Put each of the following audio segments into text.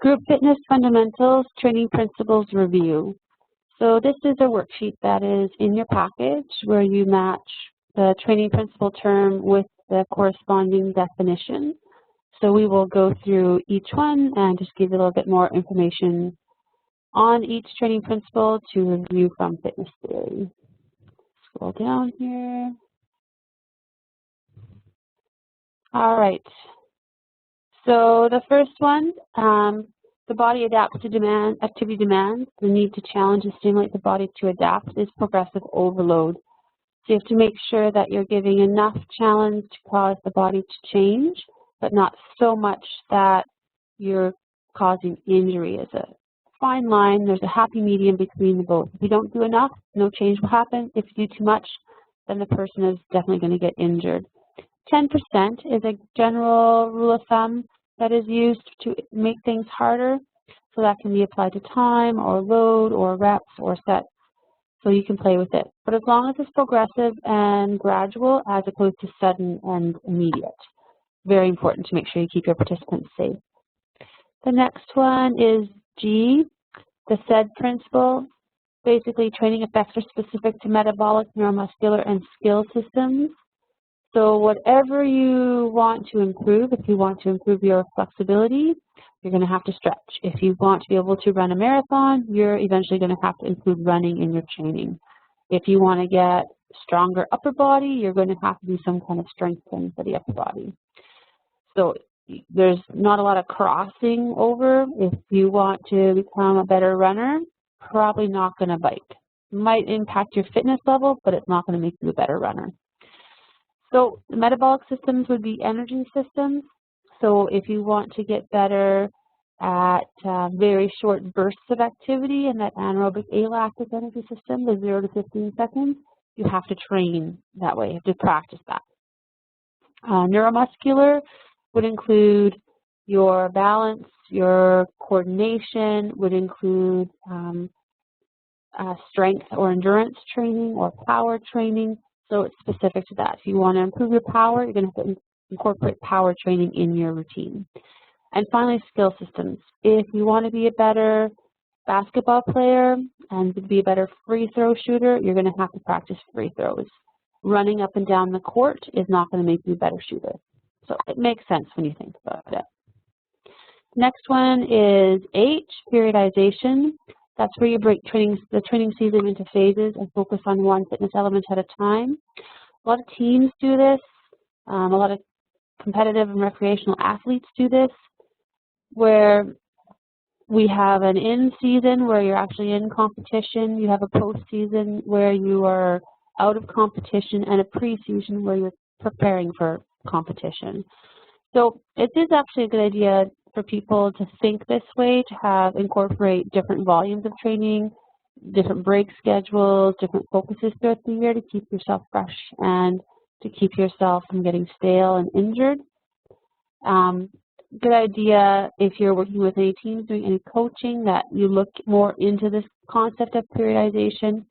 Group Fitness Fundamentals Training Principles Review. So this is a worksheet that is in your package where you match the training principle term with the corresponding definition. So we will go through each one and just give you a little bit more information on each training principle to review from fitness theory. Scroll down here. All right. So the first one, the body adapts to activity demands. The need to challenge and stimulate the body to adapt is progressive overload. So you have to make sure that you're giving enough challenge to cause the body to change, but not so much that you're causing injury. As a fine line, there's a happy medium between the both. If you don't do enough, no change will happen. If you do too much, then the person is definitely going to get injured. 10% is a general rule of thumb that is used to make things harder. So that can be applied to time or load or reps or sets. So you can play with it. But as long as it's progressive and gradual as opposed to sudden and immediate. Very important to make sure you keep your participants safe. The next one is G, the SAID principle. Basically, training effects are specific to metabolic, neuromuscular, and skill systems. So whatever you want to improve, if you want to improve your flexibility, you're going to have to stretch. If you want to be able to run a marathon, you're eventually going to have to include running in your training. If you want to get stronger upper body, you're going to have to do some kind of strength training for the upper body. So there's not a lot of crossing over. If you want to become a better runner, probably not going to bike. Might impact your fitness level, but it's not going to make you a better runner. So the metabolic systems would be energy systems. So if you want to get better at very short bursts of activity in that anaerobic alactic energy system, the 0 to 15 seconds, you have to train that way. You have to practice that. Neuromuscular would include your balance, your coordination, would include strength or endurance training or power training. So it's specific to that. If you want to improve your power, you're going to have to incorporate power training in your routine. And finally, skill systems. If you want to be a better basketball player and to be a better free throw shooter, you're going to have to practice free throws. Running up and down the court is not going to make you a better shooter. So it makes sense when you think about it. Next one is H, periodization. That's where you break the training season into phases and focus on one fitness element at a time. A lot of teams do this. A lot of competitive and recreational athletes do this, where we have an in-season where you're actually in competition. You have a post-season where you are out of competition, and a pre-season where you're preparing for competition. So it is actually a good idea for people to think this way, to incorporate different volumes of training, different break schedules, different focuses throughout the year to keep yourself fresh and to keep yourself from getting stale and injured. Good idea if you're working with any teams doing any coaching that you look more into this concept of periodization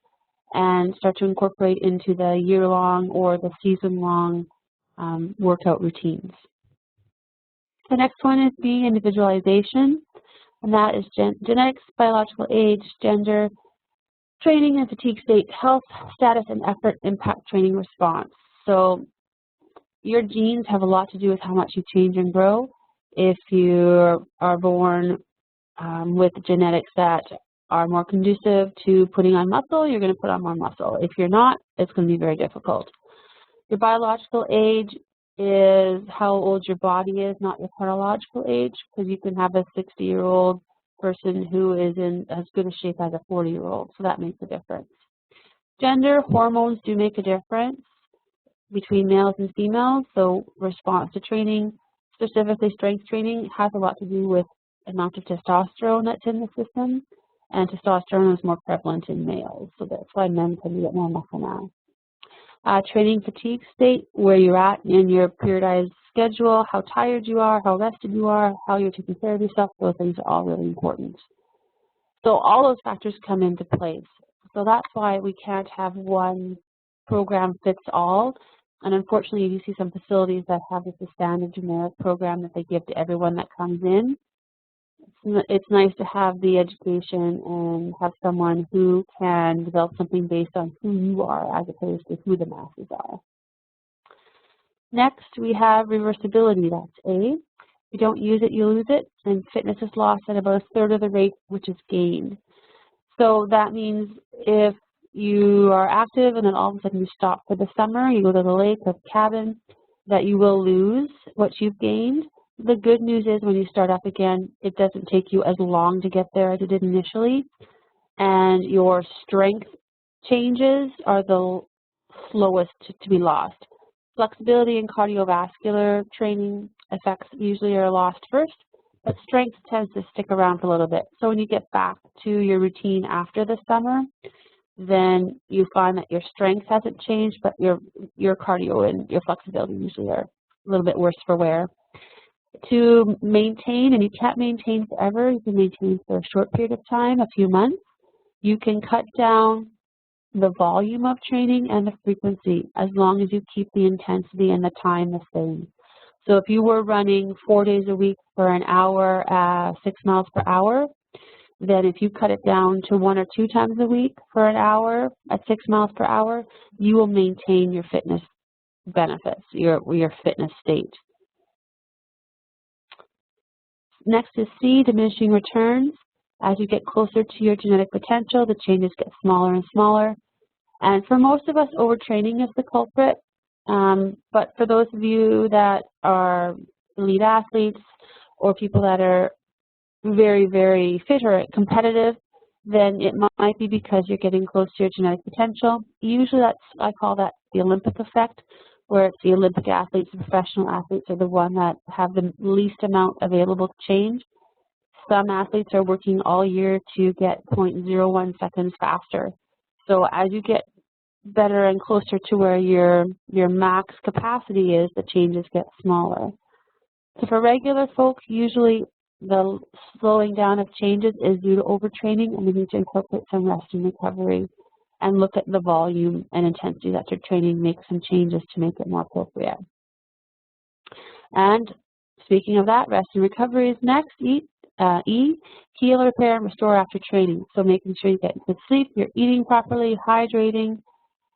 and start to incorporate into the year-long or the season-long workout routines. The next one is B, individualization, and that is genetics, biological age, gender, training and fatigue state, health, status, and effort impact training response. So your genes have a lot to do with how much you change and grow. If you are born with genetics that are more conducive to putting on muscle, you're going to put on more muscle. If you're not, it's going to be very difficult. Your biological age is how old your body is, not your chronological age, because you can have a 60-year-old person who is in as good a shape as a 40-year-old, so that makes a difference. Gender, hormones do make a difference between males and females, so response to training, specifically strength training, has a lot to do with the amount of testosterone that's in the system, and testosterone is more prevalent in males, so that's why men tend to get more muscle mass. Training fatigue state, where you're at in your periodized schedule, how tired you are, how rested you are, how you're taking care of yourself, those things are all really important. So all those factors come into place. So that's why we can't have one program fits all. And unfortunately, you see some facilities that have this standard generic program that they give to everyone that comes in. it's nice to have the education and have someone who can develop something based on who you are as opposed to who the masses are. Next, we have reversibility. That's A. If you don't use it, you lose it, and fitness is lost at about a third of the rate which is gained. So that means if you are active and then all of a sudden you stop for the summer, you go to the lake or cabin, that you will lose what you've gained. The good news is when you start up again, it doesn't take you as long to get there as it did initially, and your strength changes are the slowest to be lost. Flexibility and cardiovascular training effects usually are lost first, but strength tends to stick around for a little bit. So when you get back to your routine after the summer, then you find that your strength hasn't changed, but your cardio and your flexibility usually are a little bit worse for wear. To maintain, and you can't maintain forever, you can maintain for a short period of time, a few months, you can cut down the volume of training and the frequency as long as you keep the intensity and the time the same. So if you were running 4 days a week for an hour at 6 miles per hour, then if you cut it down to 1 or 2 times a week for an hour at 6 miles per hour, you will maintain your fitness benefits, your fitness state. Next is C, diminishing returns. As you get closer to your genetic potential, the changes get smaller and smaller. And for most of us, overtraining is the culprit. But for those of you that are elite athletes or people that are very, very fit or competitive, then it might be because you're getting close to your genetic potential. Usually I call that the Olympic effect, where it's the Olympic athletes, the professional athletes are the one that have the least amount available to change. Some athletes are working all year to get 0.01 seconds faster. So as you get better and closer to where your max capacity is, the changes get smaller. So for regular folk, usually the slowing down of changes is due to overtraining, and we need to incorporate some rest and recovery and look at the volume and intensity that you're training, make some changes to make it more appropriate. And speaking of that, rest and recovery is next. E, heal, repair, and restore after training. So making sure you get good sleep, you're eating properly, hydrating,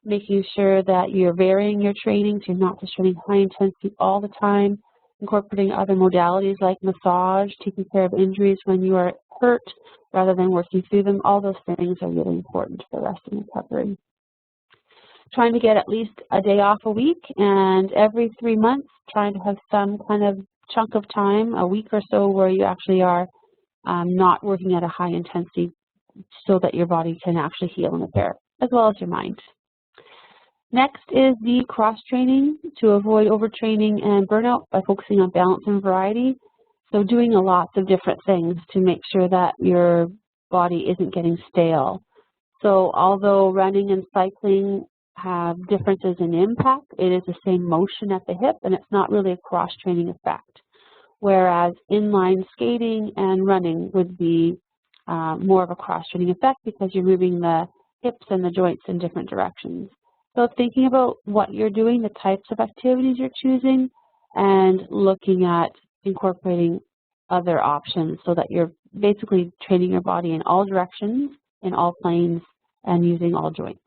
making sure that you're varying your training so you're not just training high intensity all the time, incorporating other modalities like massage, taking care of injuries when you are hurt rather than working through them. All those things are really important for rest and recovery. Trying to get at least a day off a week, and every 3 months trying to have some kind of chunk of time, a week or so, where you actually are not working at a high intensity so that your body can actually heal and repair, as well as your mind. Next is the cross-training to avoid overtraining and burnout by focusing on balance and variety. So doing lots of different things to make sure that your body isn't getting stale. So although running and cycling have differences in impact, it is the same motion at the hip, and it's not really a cross-training effect. Whereas inline skating and running would be more of a cross-training effect because you're moving the hips and the joints in different directions. So thinking about what you're doing, the types of activities you're choosing, and looking at incorporating other options so that you're basically training your body in all directions, in all planes, and using all joints.